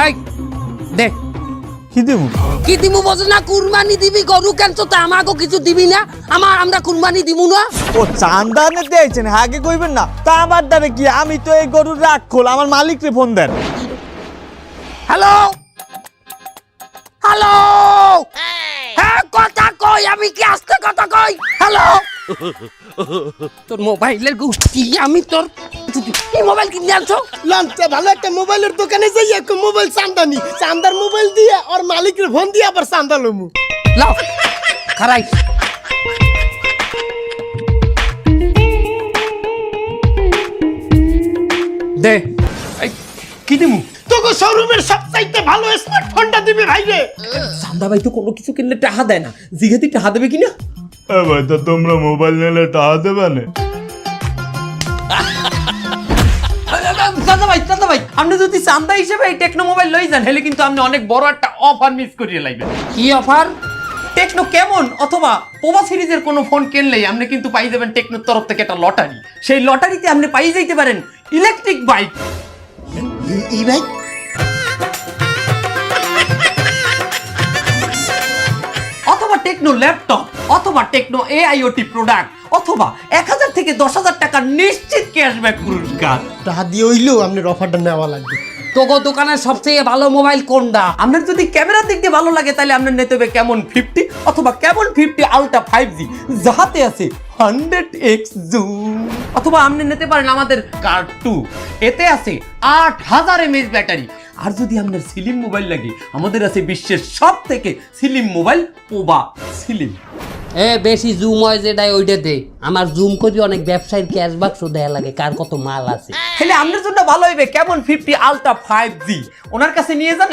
এই দে কি দিমু বোঝ না কুরবানি দিবি গরু কেন তো আমাকে কিছু দিবি না আমরা কুরবানি দিমু না ও চান্দানে দিয়েছেন আগে কইবেন না তা আমার দ্বারে কি আমি তো এই গরুর রাখল আমার মালিককে ফোন দেন হ্যালো হ্যালো হ্যাঁ কথা কই আমি কি আস্তে কথা কই হ্যালো তোর মোবাইলের গুষ্টি আমি তোর এই মোবাইল কিনে আনছো লঞ্চে ভালো একটা মোবাইলের দোকানে যাই একটা মোবাইল চান্দানি চান্দার মোবাইল দিয়ে আর মালিকের ফোন দিয়ে আবার চান্দা লমু লাও খারাই দে কি দিমু তোকে শোরুমের সবচাইতে ভালো স্মার্টফোনটা দিবি ভাই রে চান্দা ভাই তো কোনো কিছু কিনলে টাকা দেয় না জিজ্ঞাসা টাকা দেবে কিনা ভাই তো তোমরা মোবাইল নিলে টাকা দেবে না চান্দা ভাই আপনি যদি চান্দা হিসেবে এই টেকনো মোবাইল লই যান হেলে কিন্তু আপনি অনেক বড় একটা অফার মিস করিয়ে লাইবেন কি অফার টেকনো কেমন অথবা পোভা সিরিজের কোনো ফোন কিনলেই আপনি কিন্তু পাই যাবেন টেকনোর তরফ থেকে একটা লটারি সেই লটারিতে আপনি পাই যাইতে পারেন ইলেকট্রিক বাইক এই ভাই অথবা টেকনো ল্যাপটপ অথবা টেকনো এআইওটি প্রোডাক্ট অথবা 1000 থেকে 10,000 টাকা নিশ্চিত ক্যাশব্যাক পুরস্কার টাকা দিয়ে হইলেও আপনার অফারটা নেওয়া লাগবে তোগো দোকানের সবচেয়ে ভালো মোবাইল কোনটা আপনার যদি ক্যামেরার দিক দিয়ে ভালো লাগে তাহলে আপনার নিতে হবে কেমন 50 অথবা কেমন 50 আলট্রা 5G যাহাতে আছে 100x জুম অথবা আপনি নিতে পারেন আমাদের কার 2 এতে আছে 8000 mAh ব্যাটারি আর যদি আপনার স্লিম মোবাইল লাগে আমাদের আছে বিশ্বের সবথেকে স্লিম মোবাইল পোভা স্লিম এ বেশি জুম হয় যেটা ওইটা দে আমার জুম করি অনেক ব্যবসায়ীর ক্যাশ বাক্স দেয়া লাগে কার কত মাল আছে তাহলে আপনার জন্য ভালো হবে কেমন 50 আলট্রা 5G ওনার কাছে নিয়ে যান